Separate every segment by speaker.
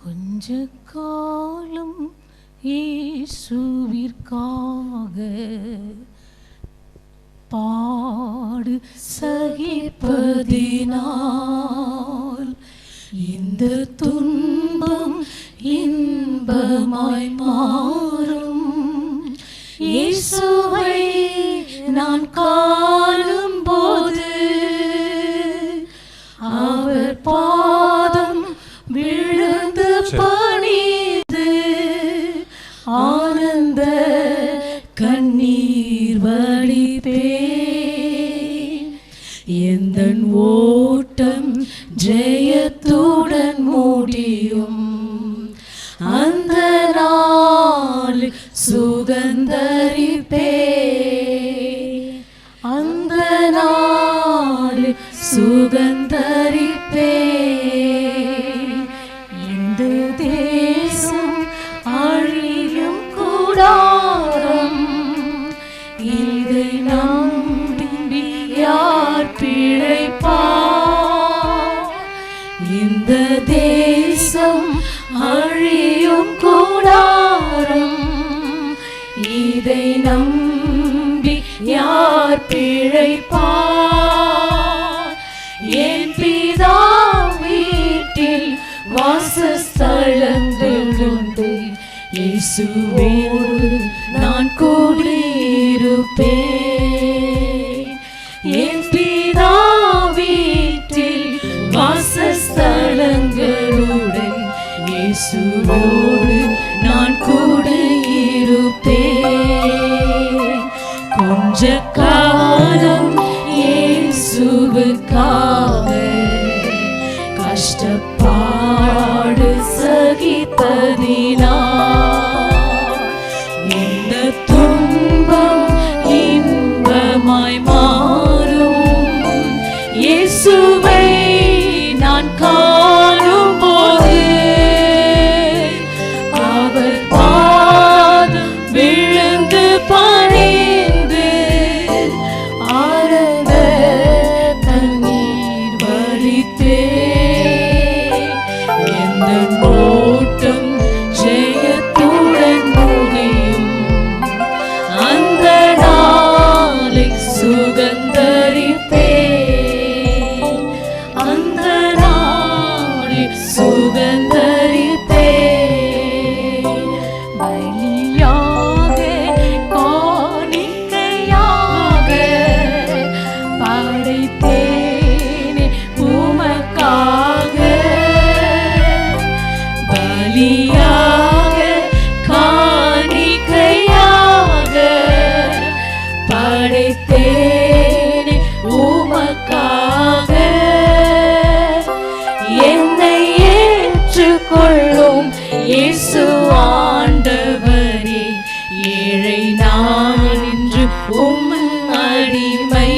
Speaker 1: கொஞ்ச காலம் இயேசுவிற்காக பாடு சகிப்பதினால் இந்த துன்பம் இன்பமாய் மாறும். இயேசுவை நான் காணும் போது அவர் பாதம் விழுந்து பணிந்து ஆனந்த கண்ணீர் வடிப்பேன். எந்தன் ஓட்டம் ஜெயத்துடன் முடியும். அந்த நாள் சுகந்தரிப்பேன். அந்த நாள் சுகந்தரிப்பேன். இந்த தேசம் அழியும் கூடாரம். இதை நம்பி யார் பிழைப்பார்? இந்த தேசம் அழியும் கூடாரம். இதை நம்பி யார் பிழைப்பார்? என் பிதா வீட்டில் வாசஸ்தலங்கள் உண்டு. இயேசுவோடு நான் கூடியிருப்பேன். என் பிதா வீட்டில் வாசஸ்தலங்களுடன் இயேசுவோடு நான் கூடியிருப்பேன். கொஞ்ச காலம் இயேசுவுக்காக கஷ்டப்பாடு சகிப்பதினால் இந்த துன்பம் இன்பமாய் மாறும். இயேசுவை நான் காணும் போது அவர் பாதம் விழுந்து பணிந்து ஆனந்த கண்ணீர் வடித்தேன். எந்த ஓட்டம் ஜெயத்துடன் முடியும். அந்த நாளை சுகந்தரிப்பேன். அந்த நாளை சுகந்தரிப்பேன். பலியாக காணிக்கையாக படைத்தேனே உமக்காக. பலியாக காணிக்கையாக படைத்தேனே உமக்காக. என்னை ஏற்றுக்கொள்ளும் இயேசு ஆண்டவரே. ஏழை நான் என்று உம்மின் அடிமை.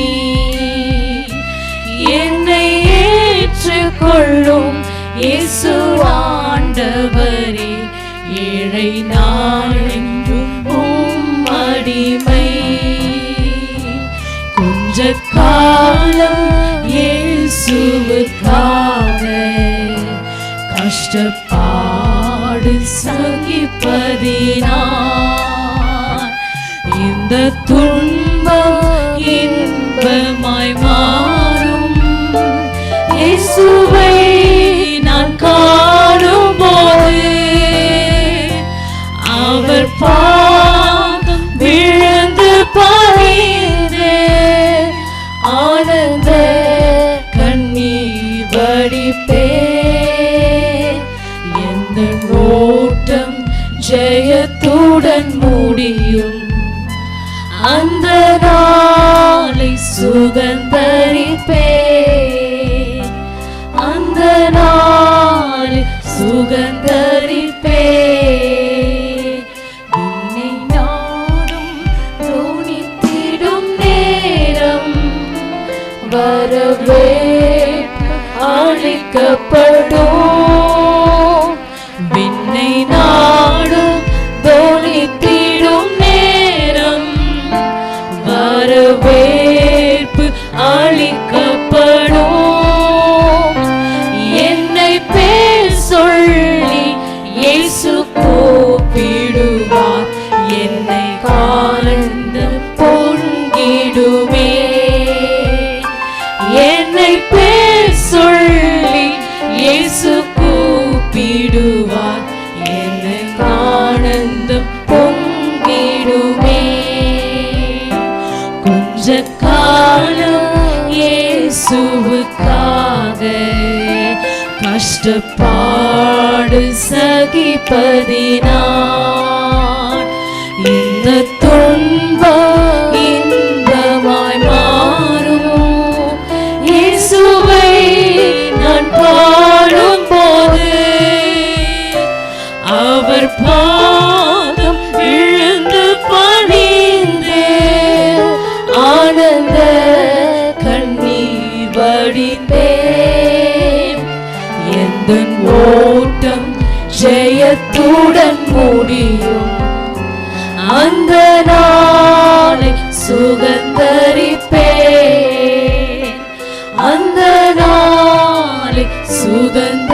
Speaker 1: என்னை ஏற்றுக்கொள்ளும் இயேசு ஆண்டவரே. ஏழை நான் என்று உம் அடிமை. கொஞ்ச காலம் இயேசுவுக்காக கஷ்டப்பாடு சகிப்பதினால் இந்த துன்பம் இன்பமாய் மாறும். இயேசுவை நான் காணும் போது அவர் பாதம் விழுந்து பணிந்து ஆனந்த கண்ணீர் வடிப்பேன். எந்த ஓட்டம் ஜெயத்துடன் முடியும். அந்த நாளை சுகந்தரிப்பேன். அந்த நாளை சுகந்தரிப்பேன். உன்னை நாடும் தோணித்திடும் நேரம் வரவேற்பு அளிக்கப்படும். விண்ணை நாடும் தோணித்திடும் நேரம் வரவேற்பு விடுவார், எனக்கு ஆனந்தம் பொங்கிடுமே. கொஞ்ச காலம் இயேசுவுக்காக கஷ்டப்பாடு சகிப்பதினான் இந்த துன்பம் இன்பமாய் மாறும். இயேசுவை நான் பாடும் போது அவர் பாதம் விழுந்து பணிந்து ஆனந்த கண்ணீர் வடித்தேன். எந்தன் ஓட்டம் ஜெயத்துடன் முடியும், அந்த நாளை சுகந்தரிப்பேன், அந்த நாளை சுகந்த